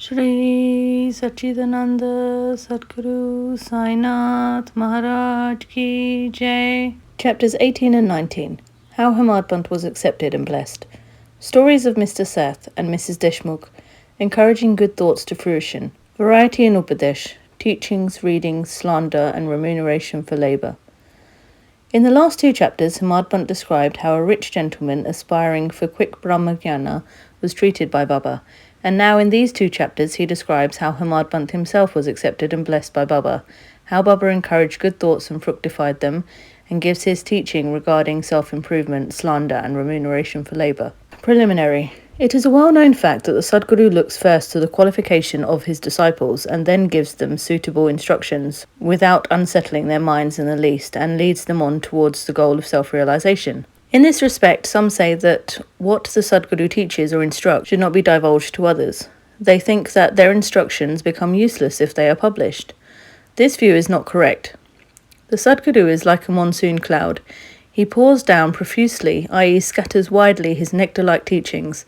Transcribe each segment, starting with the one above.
Shri Satchidananda Sadguru Sai Maharaj Ki Jai. Chapters 18 and 19. How Hermadbant was accepted and blessed. Stories of Mr. Seth and Mrs. Deshmukh, encouraging good thoughts to fruition. Variety in Upadesh, teachings, readings, slander, and remuneration for labour. In the last two chapters, Hermadbant described how a rich gentleman aspiring for quick Brahmajnana was treated by Baba, and now in these two chapters he describes how Hermadbant himself was accepted and blessed by Baba, how Baba encouraged good thoughts and fructified them, and gives his teaching regarding self-improvement, slander, and remuneration for labour. Preliminary. It is a well-known fact that the Sadguru looks first to the qualification of his disciples and then gives them suitable instructions without unsettling their minds in the least, and leads them on towards the goal of self-realization. In this respect, some say that what the Sadguru teaches or instructs should not be divulged to others. They think that their instructions become useless if they are published. This view is not correct. The Sadguru is like a monsoon cloud. He pours down profusely, i.e. scatters widely his nectar-like teachings.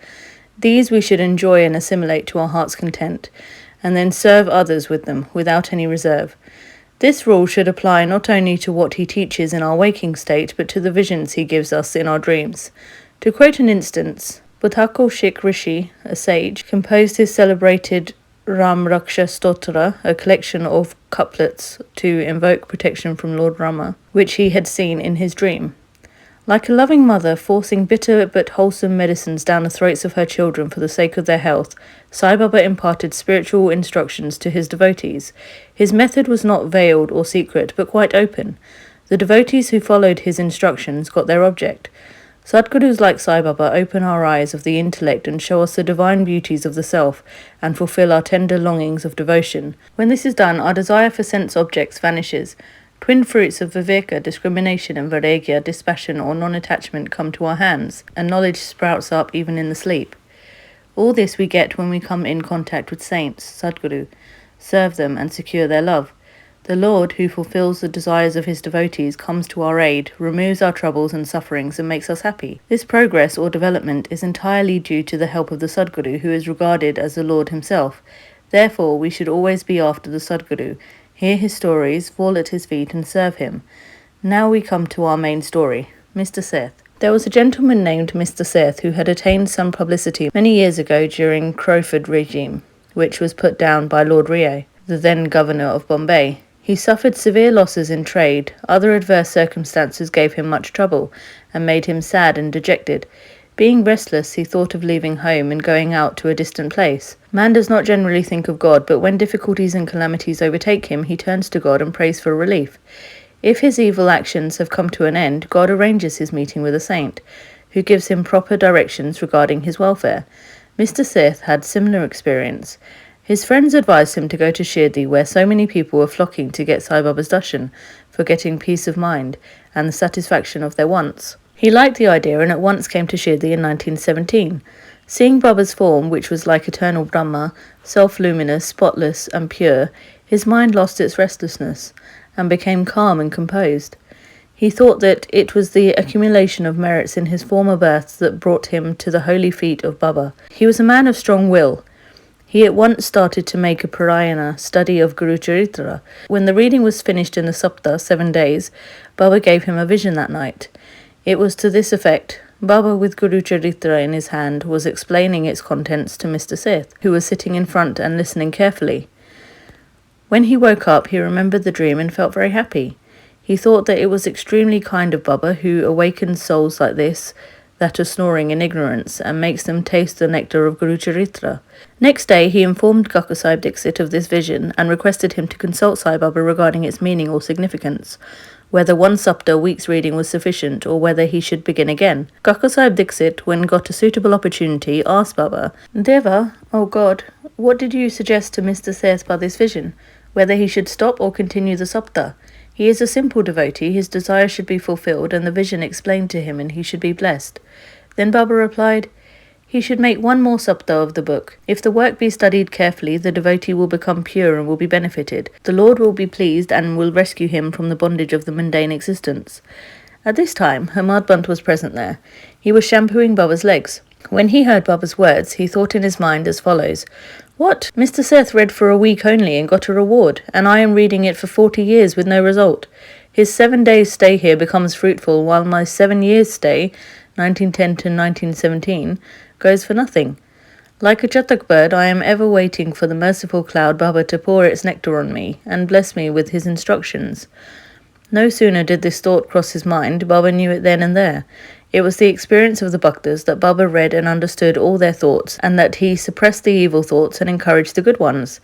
These we should enjoy and assimilate to our heart's content, and then serve others with them, without any reserve. This rule should apply not only to what he teaches in our waking state, but to the visions he gives us in our dreams. To quote an instance, Bhutakal Shik Rishi, a sage, composed his celebrated Ram Raksha Stotra, a collection of couplets to invoke protection from Lord Rama, which he had seen in his dream. Like a loving mother forcing bitter but wholesome medicines down the throats of her children for the sake of their health, Sai Baba imparted spiritual instructions to his devotees. His method was not veiled or secret, but quite open. The devotees who followed his instructions got their object. Sadgurus like Sai Baba open our eyes of the intellect and show us the divine beauties of the self, and fulfill our tender longings of devotion. When this is done, our desire for sense objects vanishes. Twin fruits of viveka, discrimination, and vairagya, dispassion or non-attachment, come to our hands, and knowledge sprouts up even in the sleep. All this we get when we come in contact with saints, Sadguru, serve them and secure their love. The Lord, who fulfills the desires of his devotees, comes to our aid, removes our troubles and sufferings, and makes us happy. This progress or development is entirely due to the help of the Sadguru, who is regarded as the Lord himself. Therefore, we should always be after the Sadguru, hear his stories, fall at his feet, and serve him. Now we come to our main story, Mr. Seth. There was a gentleman named Mr. Seth who had attained some publicity many years ago during Crowford regime, which was put down by Lord Rio, the then governor of Bombay. He suffered severe losses in trade. Other adverse circumstances gave him much trouble, and made him sad and dejected. Being restless, he thought of leaving home and going out to a distant place. Man does not generally think of God, but when difficulties and calamities overtake him, he turns to God and prays for relief. If his evil actions have come to an end, God arranges his meeting with a saint, who gives him proper directions regarding his welfare. Mr. Seth had similar experience. His friends advised him to go to Shirdi, where so many people were flocking to get Sai Baba's darshan, for getting peace of mind and the satisfaction of their wants. He liked the idea and at once came to Shirdi in 1917. Seeing Baba's form, which was like eternal Brahma, self-luminous, spotless and pure, his mind lost its restlessness and became calm and composed. He thought that it was the accumulation of merits in his former births that brought him to the holy feet of Baba. He was a man of strong will. He at once started to make a parayana, study of Guru Charitra. When the reading was finished in the Sapta, 7 days, Baba gave him a vision that night. It was to this effect. Baba, with Guru Charitra in his hand, was explaining its contents to Mr. Seth, who was sitting in front and listening carefully. When he woke up, he remembered the dream and felt very happy. He thought that it was extremely kind of Baba, who awakens souls like this, that are snoring in ignorance, and makes them taste the nectar of Guru Charitra. Next day, he informed Kakka Sahib Dixit of this vision, and requested him to consult Sai Baba regarding its meaning or significance, whether one sapta a week's reading was sufficient, or whether he should begin again. Kakka Sahib Dixit, when got a suitable opportunity, asked Baba, Deva, O God, what did you suggest to Mr. Seth by this vision, whether he should stop or continue the sapta? He is a simple devotee, his desire should be fulfilled, and the vision explained to him, and he should be blessed. Then Baba replied, he should make one more sapta of the book. If the work be studied carefully, the devotee will become pure and will be benefited. The Lord will be pleased and will rescue him from the bondage of the mundane existence. At this time, Hermadbant was present there. He was shampooing Baba's legs. When he heard Baba's words, he thought in his mind as follows, What? Mr. Seth read for a week only and got a reward, and I am reading it for 40 years with no result. His 7 days' stay here becomes fruitful, while my 7 years' stay, 1910 to 1917, goes for nothing. Like a chatak bird, I am ever waiting for the merciful cloud Baba to pour its nectar on me and bless me with his instructions. No sooner did this thought cross his mind, Baba knew it then and there. It was the experience of the Bhaktas that Baba read and understood all their thoughts, and that he suppressed the evil thoughts and encouraged the good ones.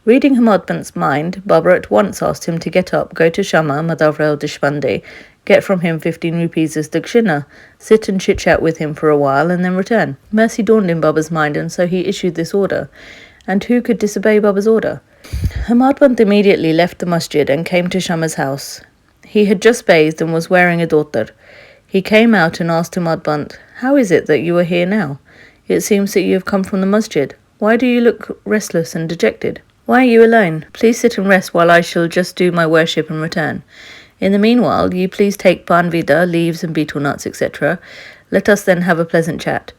Reading Hemadpant's mind, Baba at once asked him to get up, go to Shama, Madhavrao Deshpande, get from him 15 rupees as dakshina, sit and chit-chat with him for a while, and then return. Mercy dawned in Baba's mind, and so he issued this order. And who could disobey Baba's order? Hemadpant immediately left the masjid and came to Shama's house. He had just bathed and was wearing a dhotar. He came out and asked Hemadpant, "How is it that you are here now? It seems that you have come from the masjid. Why do you look restless and dejected? Why are you alone? Please sit and rest while I shall just do my worship and return. In the meanwhile, you please take panvida, leaves and betel nuts, etc. Let us then have a pleasant chat."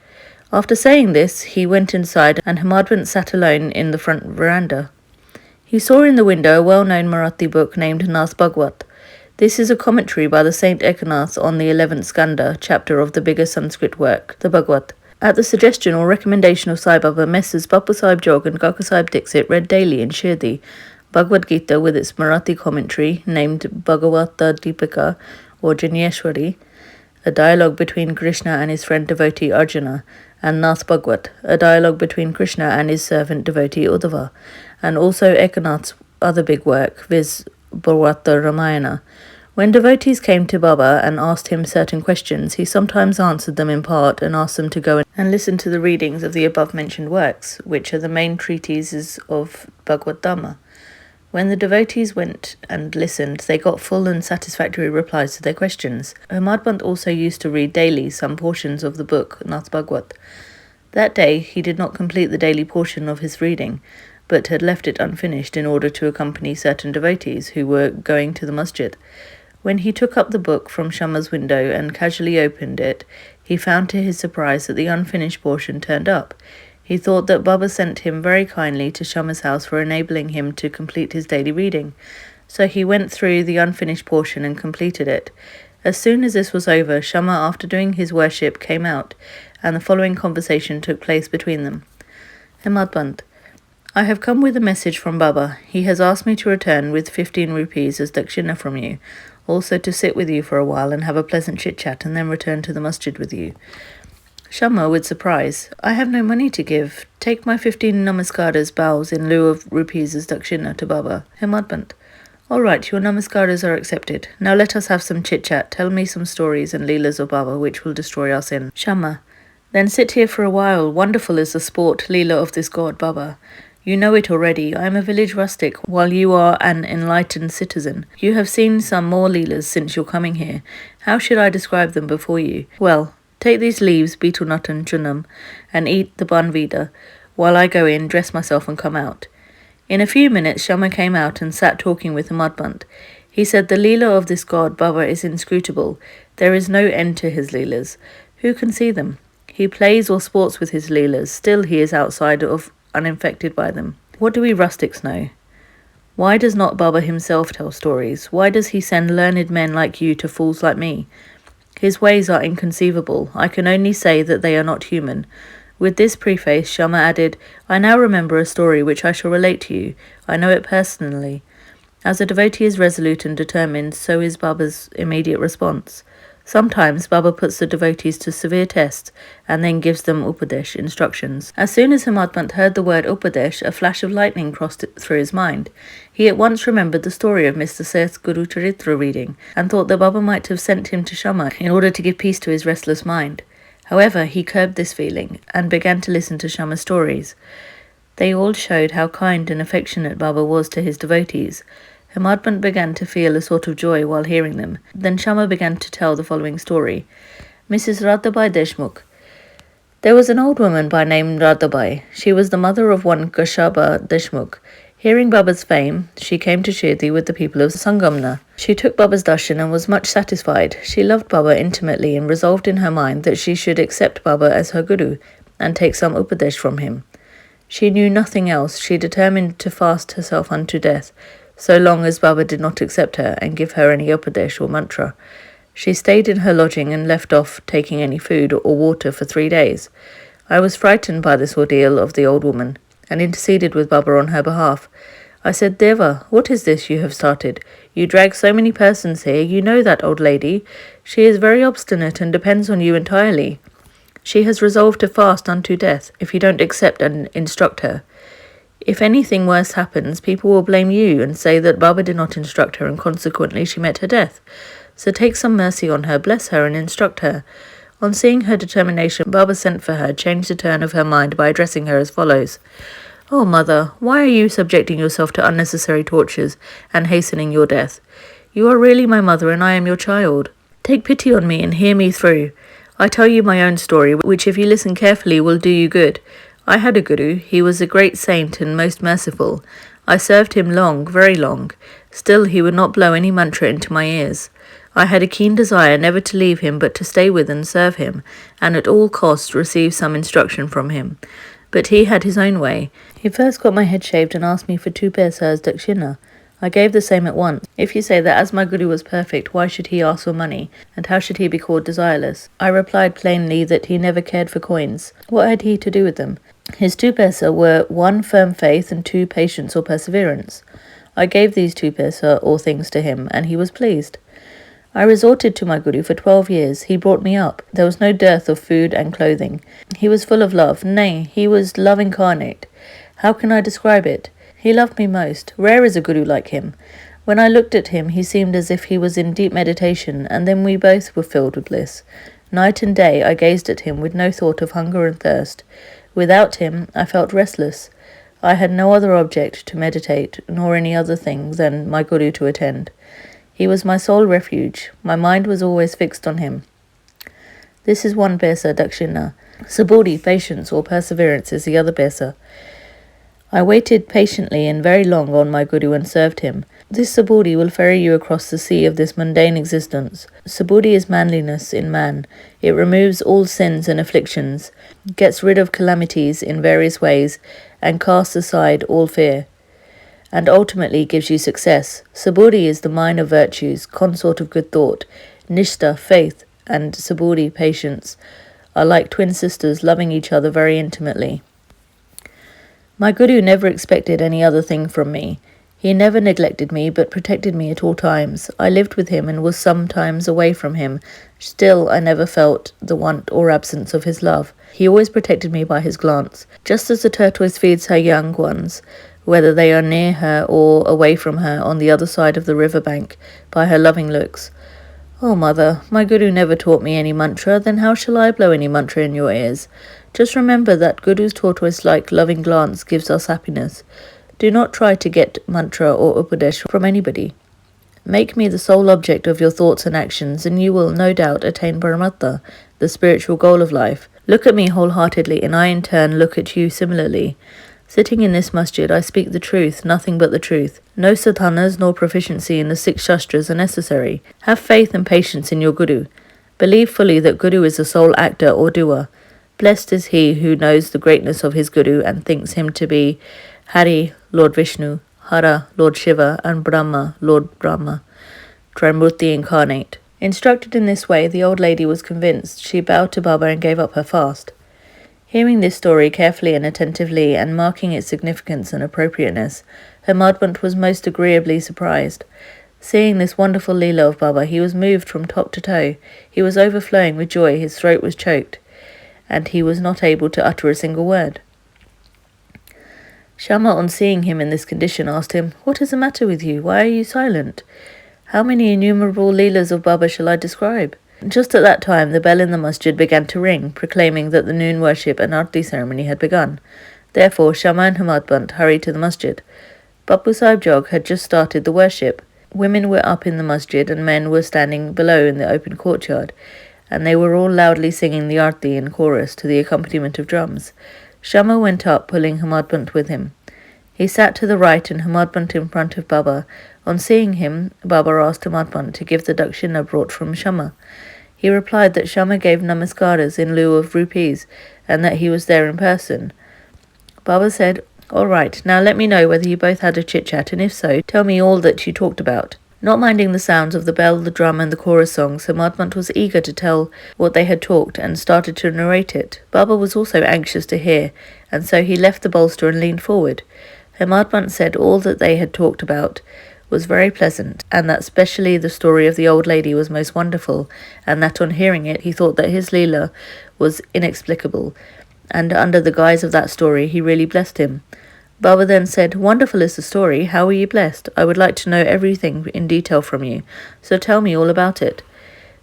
After saying this, he went inside, and Hemadpant sat alone in the front veranda. He saw in the window a well-known Marathi book named Nath Bhagwat. This is a commentary by the Saint Ekanath on the 11th Skanda chapter of the bigger Sanskrit work, the Bhagwat. At the suggestion or recommendation of Sai Baba, Messrs. Bapu Sahib Jog and Kaka Sahib Dixit read daily in Shirdi Bhagavad Gita with its Marathi commentary named Bhagavata Deepika or Janyeshwari, a dialogue between Krishna and his friend devotee Arjuna, and Nath Bhagwat, a dialogue between Krishna and his servant devotee Uddhava, and also Ekanath's other big work, viz. Bhagavata Ramayana. When devotees came to Baba and asked him certain questions, he sometimes answered them in part and asked them to go and listen to the readings of the above-mentioned works, which are the main treatises of Bhagavad Dhamma. When the devotees went and listened, they got full and satisfactory replies to their questions. Hemadpant also used to read daily some portions of the book Nath Bhagwat. That day he did not complete the daily portion of his reading, but had left it unfinished in order to accompany certain devotees who were going to the masjid. When he took up the book from Shama's window and casually opened it, he found to his surprise that the unfinished portion turned up. He thought that Baba sent him very kindly to Shama's house for enabling him to complete his daily reading. So he went through the unfinished portion and completed it. As soon as this was over, Shama, after doing his worship, came out, and the following conversation took place between them. Hemadpant: I have come with a message from Baba. He has asked me to return with 15 rupees as dakshina from you, also to sit with you for a while and have a pleasant chit-chat and then return to the masjid with you. Shama, with surprise: I have no money to give. Take my 15 namaskaras, bows, in lieu of rupees as dakshina to Baba. Hemadpant: All right, your namaskaras are accepted. Now let us have some chit-chat. Tell me some stories and leelas of Baba which will destroy our sin. Shama: Then sit here for a while. Wonderful is the sport, leela of this god, Baba. You know it already. I am a village rustic, while you are an enlightened citizen. You have seen some more leelas since your coming here. How should I describe them before you? Well, take these leaves, betel nut and chunam, and eat the banvida, while I go in, dress myself and come out. In a few minutes, Shama came out and sat talking with Hemadpant. He said the leela of this god, Baba, is inscrutable. There is no end to his leelas. Who can see them? He plays or sports with his leelas. Still he is outside of uninfected by them. What do we rustics know? Why does not Baba himself tell stories? Why does he send learned men like you to fools like me? His ways are inconceivable. I can only say that they are not human. With this preface, Shama added, I now remember a story which I shall relate to you. I know it personally. As a devotee is resolute and determined, so is Baba's immediate response. Sometimes Baba puts the devotees to severe tests and then gives them upadesh, instructions. As soon as Hemadpant heard the word upadesh, a flash of lightning crossed through his mind. He at once remembered the story of Mr. Seth's Guru Charitra reading and thought that Baba might have sent him to Shama in order to give peace to his restless mind. However, he curbed this feeling and began to listen to Shama's stories. They all showed how kind and affectionate Baba was to his devotees. Hemadpant began to feel a sort of joy while hearing them. Then Shama began to tell the following story. Mrs. Radhabai Deshmukh. There was an old woman by name Radhabai. She was the mother of one Gashaba Deshmukh. Hearing Baba's fame, she came to Shirdi with the people of Sangamna. She took Baba's darshan and was much satisfied. She loved Baba intimately and resolved in her mind that she should accept Baba as her guru and take some upadesh from him. She knew nothing else. She determined to fast herself unto death, so long as Baba did not accept her and give her any upadesh or mantra. She stayed in her lodging and left off taking any food or water for 3 days. I was frightened by this ordeal of the old woman, and interceded with Baba on her behalf. I said, Deva, what is this you have started? You drag so many persons here. You know that old lady. She is very obstinate and depends on you entirely. She has resolved to fast unto death if you don't accept and instruct her. If anything worse happens, people will blame you and say that Baba did not instruct her and consequently she met her death. So take some mercy on her, bless her and instruct her. On seeing her determination, Baba sent for her, changed the turn of her mind by addressing her as follows. Oh, mother, why are you subjecting yourself to unnecessary tortures and hastening your death? You are really my mother and I am your child. Take pity on me and hear me through. I tell you my own story, which if you listen carefully will do you good. I had a guru. He was a great saint and most merciful. I served him long, very long. Still he would not blow any mantra into my ears. I had a keen desire never to leave him but to stay with and serve him, and at all costs receive some instruction from him. But he had his own way. He first got my head shaved and asked me for 2 paisas dakshina. I gave the same at once. If you say that as my guru was perfect, why should he ask for money, and how should he be called desireless? I replied plainly that he never cared for coins. What had he to do with them? His 2 paisa were 1 firm faith and 2 patience or perseverance. I gave these 2 paisa or things to him, and he was pleased. I resorted to my guru for 12 years. He brought me up. There was no dearth of food and clothing. He was full of love. Nay, he was love incarnate. How can I describe it? He loved me most. Rare is a guru like him. When I looked at him, he seemed as if he was in deep meditation, and then we both were filled with bliss. Night and day I gazed at him with no thought of hunger and thirst. Without him, I felt restless. I had no other object to meditate, nor any other thing than my guru to attend. He was my sole refuge. My mind was always fixed on him. This is 1 paisa dakshina. Saburi, patience or perseverance, is the other paisa. I waited patiently and very long on my guru and served him. This saburi will ferry you across the sea of this mundane existence. Saburi is manliness in man. It removes all sins and afflictions, gets rid of calamities in various ways, and casts aside all fear, and ultimately gives you success. Saburi is the mine of virtues, consort of good thought. Nishtha, faith, and Saburi, patience, are like twin sisters loving each other very intimately. My guru never expected any other thing from me. He never neglected me, but protected me at all times. I lived with him and was sometimes away from him. Still, I never felt the want or absence of his love. He always protected me by his glance, just as the tortoise feeds her young ones, whether they are near her or away from her on the other side of the river bank, by her loving looks. Oh, mother, my guru never taught me any mantra, then how shall I blow any mantra in your ears? Just remember that guru's tortoise-like loving glance gives us happiness. Do not try to get mantra or upadesh from anybody. Make me the sole object of your thoughts and actions, and you will no doubt attain Paramattha, the spiritual goal of life. Look at me wholeheartedly, and I in turn look at you similarly. Sitting in this masjid, I speak the truth, nothing but the truth. No sadhanas nor proficiency in the 6 shastras are necessary. Have faith and patience in your guru. Believe fully that guru is the sole actor or doer. Blessed is he who knows the greatness of his guru and thinks him to be Hari, Lord Vishnu, Hara, Lord Shiva, and Brahma, Lord Brahma, Trimurti incarnate. Instructed in this way, the old lady was convinced. She bowed to Baba and gave up her fast. Hearing this story carefully and attentively, and marking its significance and appropriateness, her Madhvant was most agreeably surprised. Seeing this wonderful Leela of Baba, he was moved from top to toe. He was overflowing with joy, his throat was choked, and he was not able to utter a single word. Shama, on seeing him in this condition, asked him, "What is the matter with you? Why are you silent? How many innumerable Leelas of Baba shall I describe?" Just at that time, the bell in the masjid began to ring, proclaiming that the noon worship and arti ceremony had begun. Therefore, Shama and Hamadbant hurried to the masjid. Bapu Sahib Jog had just started the worship. Women were up in the masjid and men were standing below in the open courtyard, and they were all loudly singing the arti in chorus to the accompaniment of drums. Shama went up, pulling Hamadbant with him. He sat to the right and Hamadbant in front of Baba. On seeing him, Baba asked Hamadbant to give the dakshina brought from Shama. He replied that Shama gave namaskaras in lieu of rupees, and that he was there in person. Baba said, "All right, now let me know whether you both had a chit-chat, and if so, tell me all that you talked about." Not minding the sounds of the bell, the drum, and the chorus songs, Hermadbant was eager to tell what they had talked and started to narrate it. Baba was also anxious to hear, and so he left the bolster and leaned forward. Hermadbant said all that they had talked about was very pleasant, and that specially the story of the old lady was most wonderful, and that on hearing it he thought that his Leela was inexplicable, and under the guise of that story he really blessed him. Baba then said, "Wonderful is the story. How were you blessed? I would like to know everything in detail from you, so tell me all about it."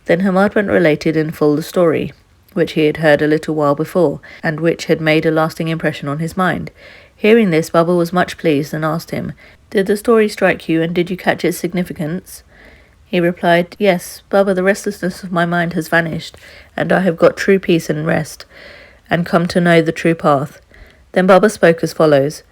Then Hermadbant related in full the story, which he had heard a little while before, and which had made a lasting impression on his mind. Hearing this, Baba was much pleased and asked him, "Did the story strike you, and did you catch its significance?" He replied, "Yes, Baba, the restlessness of my mind has vanished, and I have got true peace and rest, and come to know the true path." Then Baba spoke as follows.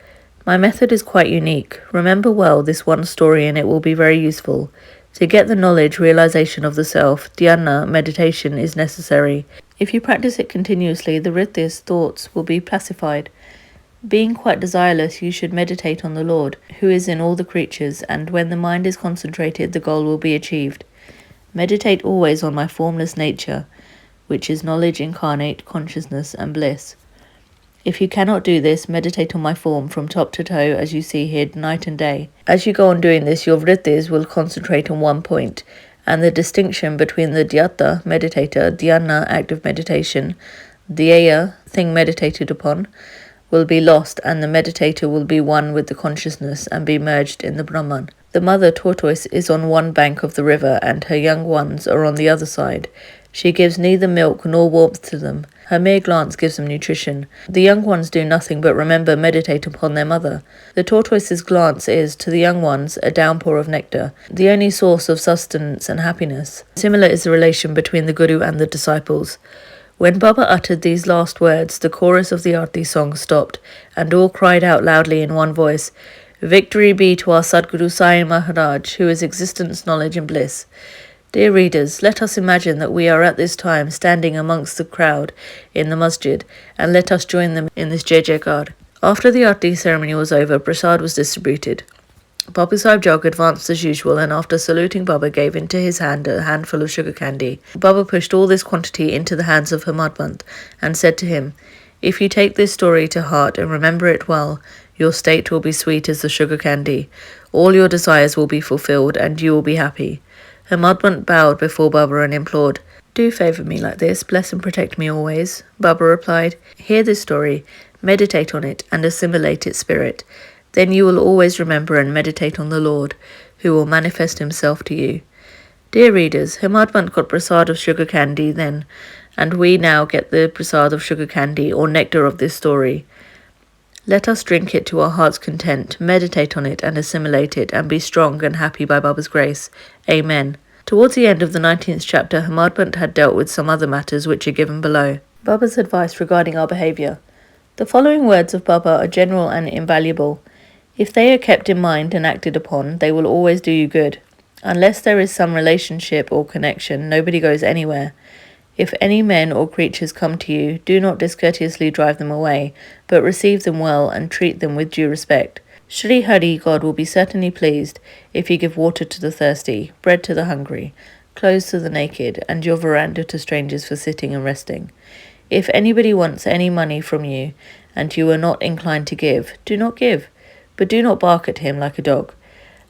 "My method is quite unique. Remember well this one story and it will be very useful. To get the knowledge, realization of the self, dhyana, meditation, is necessary. If you practice it continuously, the riddhis, thoughts, will be pacified. Being quite desireless, you should meditate on the Lord, who is in all the creatures, and when the mind is concentrated, the goal will be achieved. Meditate always on my formless nature, which is knowledge incarnate, consciousness, and bliss. If you cannot do this, meditate on my form from top to toe as you see here night and day. As you go on doing this, your vriddhis will concentrate on one point, and the distinction between the dhyata, meditator, dhyana, active meditation, dhyeya, thing meditated upon, will be lost, and the meditator will be one with the consciousness and be merged in the Brahman. The mother tortoise is on one bank of the river, and her young ones are on the other side. She gives neither milk nor warmth to them. Her mere glance gives them nutrition. The young ones do nothing but meditate upon their mother. The tortoise's glance is, to the young ones, a downpour of nectar, the only source of sustenance and happiness. Similar is the relation between the Guru and the disciples. When Baba uttered these last words, the chorus of the Arti song stopped, and all cried out loudly in one voice, "Victory be to our Sadguru Sai Maharaj, who is existence, knowledge and bliss." Dear readers, let us imagine that we are at this time standing amongst the crowd in the masjid, and let us join them in this Jai Jaikar. After the Arti ceremony was over, prasad was distributed. Babu Sahib Jog advanced as usual, and after saluting Baba, gave into his hand a handful of sugar candy. Baba pushed all this quantity into the hands of Hermadbant, and said to him, "If you take this story to heart and remember it well, your state will be sweet as the sugar candy. All your desires will be fulfilled, and you will be happy." Hermadbant bowed before Baba and implored, "Do favour me like this, bless and protect me always." Baba replied, "Hear this story, meditate on it, and assimilate its spirit. Then you will always remember and meditate on the Lord, who will manifest himself to you." Dear readers, Hermadbant got prasad of sugar candy then, and we now get the prasad of sugar candy, or nectar of this story. Let us drink it to our heart's content, meditate on it and assimilate it, and be strong and happy by Baba's grace. Amen. Towards the end of the 19th chapter, Hermadbant had dealt with some other matters which are given below. Baba's advice regarding our behaviour. The following words of Baba are general and invaluable. If they are kept in mind and acted upon, they will always do you good. Unless there is some relationship or connection, nobody goes anywhere. If any men or creatures come to you, do not discourteously drive them away, but receive them well and treat them with due respect. Shri Hari, God, will be certainly pleased if you give water to the thirsty, bread to the hungry, clothes to the naked, and your veranda to strangers for sitting and resting. If anybody wants any money from you, and you are not inclined to give, do not give, but do not bark at him like a dog.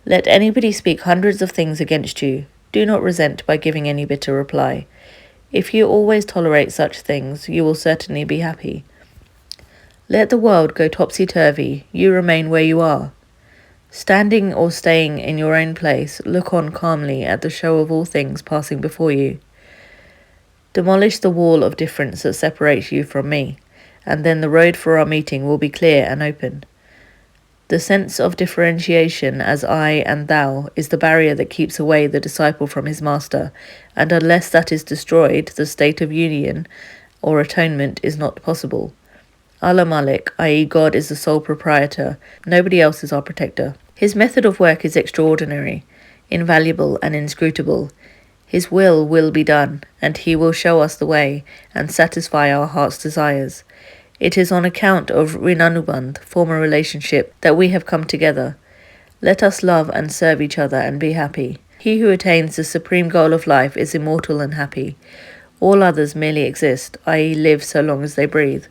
Let anybody speak hundreds of things against you. Do not resent by giving any bitter reply. If you always tolerate such things, you will certainly be happy. Let the world go topsy-turvy, you remain where you are. Standing or staying in your own place, look on calmly at the show of all things passing before you. Demolish the wall of difference that separates you from me, and then the road for our meeting will be clear and open. The sense of differentiation as I and thou is the barrier that keeps away the disciple from his master, and unless that is destroyed, the state of union or atonement is not possible. Allah Malik, i.e. God, is the sole proprietor. Nobody else is our protector. His method of work is extraordinary, invaluable and inscrutable. His will be done, and he will show us the way and satisfy our heart's desires. It is on account of Rinanubandh, former relationship, that we have come together. Let us love and serve each other and be happy. He who attains the supreme goal of life is immortal and happy. All others merely exist, i.e. live so long as they breathe.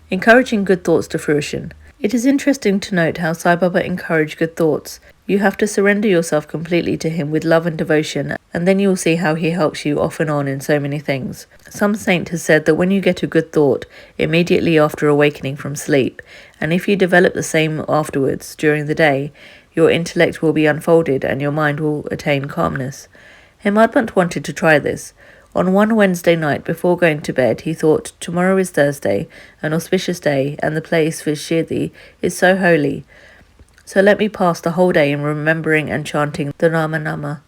Encouraging good thoughts to fruition. It is interesting to note how Sai Baba encouraged good thoughts. You have to surrender yourself completely to him with love and devotion, and then you will see how he helps you off and on in so many things. Some saint has said that when you get a good thought immediately after awakening from sleep, and if you develop the same afterwards during the day, your intellect will be unfolded and your mind will attain calmness. Hemadpant wanted to try this. On one Wednesday night before going to bed, he thought, tomorrow is Thursday, an auspicious day, and the place for Shirdi is so holy. So let me pass the whole day in remembering and chanting the Rama Nama.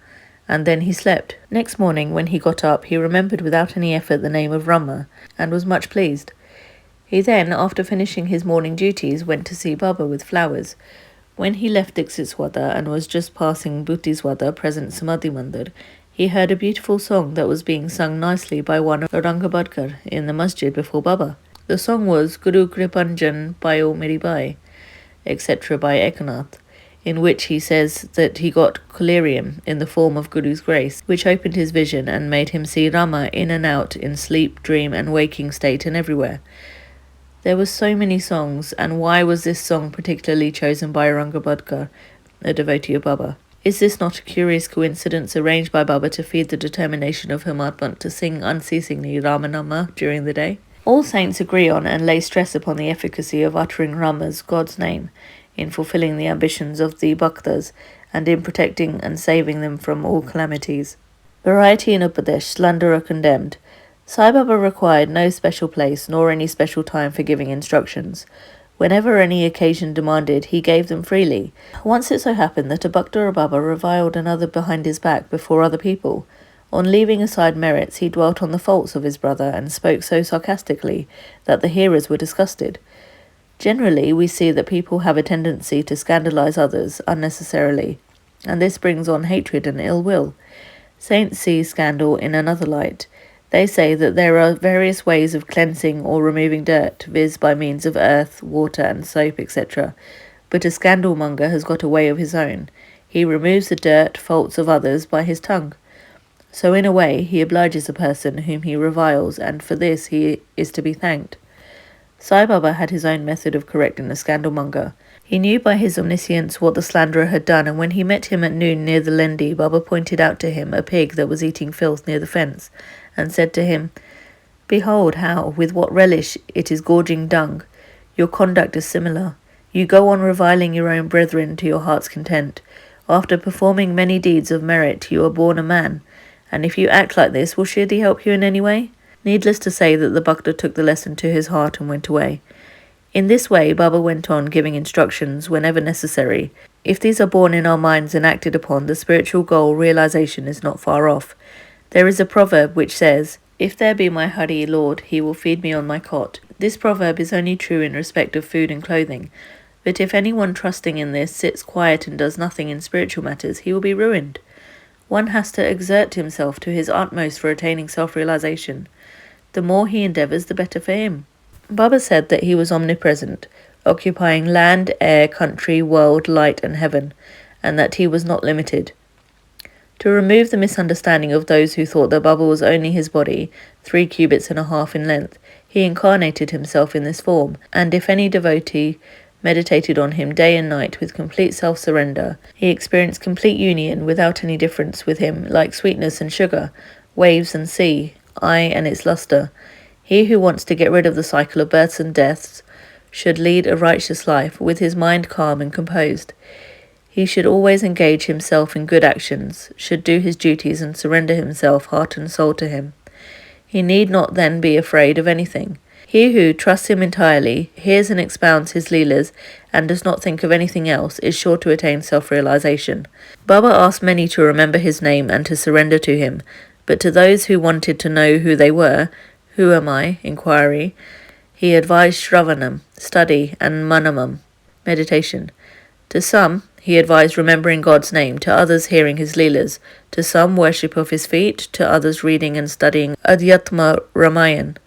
And then he slept. Next morning, when he got up, he remembered without any effort the name of Rama, and was much pleased. He then, after finishing his morning duties, went to see Baba with flowers. When he left Dixitswada and was just passing Bhutiswada, present Samadhi Mandir, he heard a beautiful song that was being sung nicely by one of Aurangabadkar in the masjid before Baba. The song was Guru Kripanjan Payo Meri Bai, etc. by Ekanath, in which he says that he got collyrium in the form of Guru's grace, which opened his vision and made him see Rama in and out in sleep, dream and waking state and everywhere. There were so many songs, and why was this song particularly chosen by Aurangabadkar, a devotee of Baba? Is this not a curious coincidence arranged by Baba to feed the determination of Hemadpant to sing unceasingly Ramanama during the day? All saints agree on and lay stress upon the efficacy of uttering Rama's, God's name, in fulfilling the ambitions of the Bhaktas and in protecting and saving them from all calamities. Variety in Upadesh, slander are condemned. Sai Baba required no special place nor any special time for giving instructions. Whenever any occasion demanded, he gave them freely. Once it so happened that a Bhakta or Baba reviled another behind his back before other people. On leaving aside merits, he dwelt on the faults of his brother and spoke so sarcastically that the hearers were disgusted. Generally, we see that people have a tendency to scandalize others unnecessarily, and this brings on hatred and ill will. Saints see scandal in another light. They say that there are various ways of cleansing or removing dirt, viz. By means of earth, water and soap, etc. But a scandalmonger has got a way of his own. He removes the dirt, faults of others by his tongue. So in a way he obliges a person whom he reviles, and for this he is to be thanked. Sai Baba had his own method of correcting the scandalmonger. He knew by his omniscience what the slanderer had done, and when he met him at noon near the Lendi, Baba pointed out to him a pig that was eating filth near the fence, and said to him, "Behold how, with what relish it is gorging dung. Your conduct is similar. You go on reviling your own brethren to your heart's content. After performing many deeds of merit, you are born a man, and if you act like this, will Shirdi help you in any way?" Needless to say that the Bhakta took the lesson to his heart and went away. In this way, Baba went on giving instructions whenever necessary. If these are born in our minds and acted upon, the spiritual goal realization is not far off. There is a proverb which says, "If there be my Hari Lord, he will feed me on my cot." This proverb is only true in respect of food and clothing, but if anyone trusting in this sits quiet and does nothing in spiritual matters, he will be ruined. One has to exert himself to his utmost for attaining self-realization. The more he endeavours, the better for him. Baba said that he was omnipresent, occupying land, air, country, world, light and heaven, and that he was not limited. To remove the misunderstanding of those who thought that Baba was only his body, 3 cubits and a half in length, he incarnated himself in this form, and if any devotee meditated on him day and night with complete self-surrender, he experienced complete union without any difference with him, like sweetness and sugar, waves and sea, eye and its lustre. He who wants to get rid of the cycle of births and deaths should lead a righteous life with his mind calm and composed. He should always engage himself in good actions, should do his duties and surrender himself heart and soul to him. He need not then be afraid of anything. He who trusts him entirely, hears and expounds his leelas, and does not think of anything else, is sure to attain self-realization. Baba asked many to remember his name and to surrender to him, but to those who wanted to know who they were, "Who am I?" inquiry, he advised Shravanam, study, and Manamam, meditation. To some, he advised remembering God's name, to others hearing his leelas, to some worship of his feet, to others reading and studying Adhyatma Ramayan.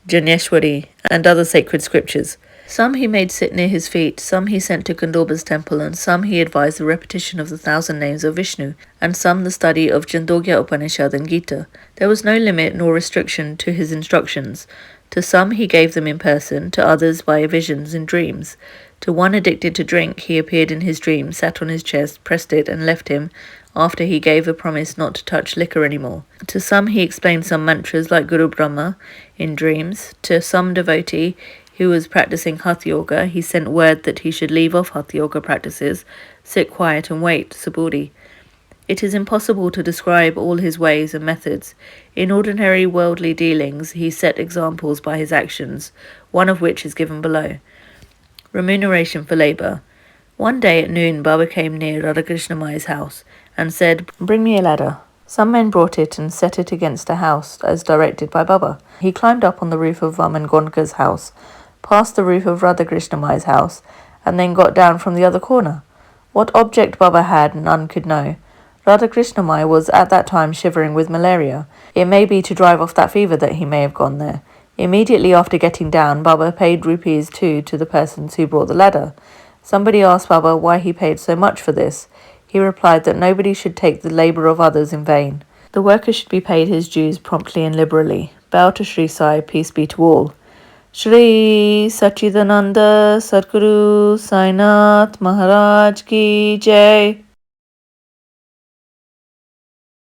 Janeshwari, and other sacred scriptures. Some he made sit near his feet, some he sent to Gandharva's temple, and some he advised the repetition of the 1,000 names of Vishnu, and some the study of Chandogya Upanishad and Gita. There was no limit nor restriction to his instructions. To some he gave them in person, to others by visions and dreams. To one addicted to drink he appeared in his dream, sat on his chest, pressed it, and left him, after he gave a promise not to touch liquor anymore. To some he explained some mantras like Guru Brahma in dreams. To some devotee who was practicing Hatha Yoga, he sent word that he should leave off Hatha Yoga practices, sit quiet and wait, Saburi. It is impossible to describe all his ways and methods. In ordinary worldly dealings, he set examples by his actions, one of which is given below. Remuneration for labour. One day at noon, Baba came near Radhakrishna Mai's house and said, "Bring me a ladder." Some men brought it and set it against a house, as directed by Baba. He climbed up on the roof of Vaman Gondka's house, passed the roof of Radhakrishna Mai's house, and then got down from the other corner. What object Baba had, none could know. Radhakrishna Mai was at that time shivering with malaria. It may be to drive off that fever that he may have gone there. Immediately after getting down, Baba paid rupees 2 to the persons who brought the ladder. Somebody asked Baba why he paid so much for this. He replied that nobody should take the labour of others in vain. The worker should be paid his dues promptly and liberally. Bow to Shri Sai, peace be to all. Shri Satcharita Sadguru Sai Maharaj Ki Jai.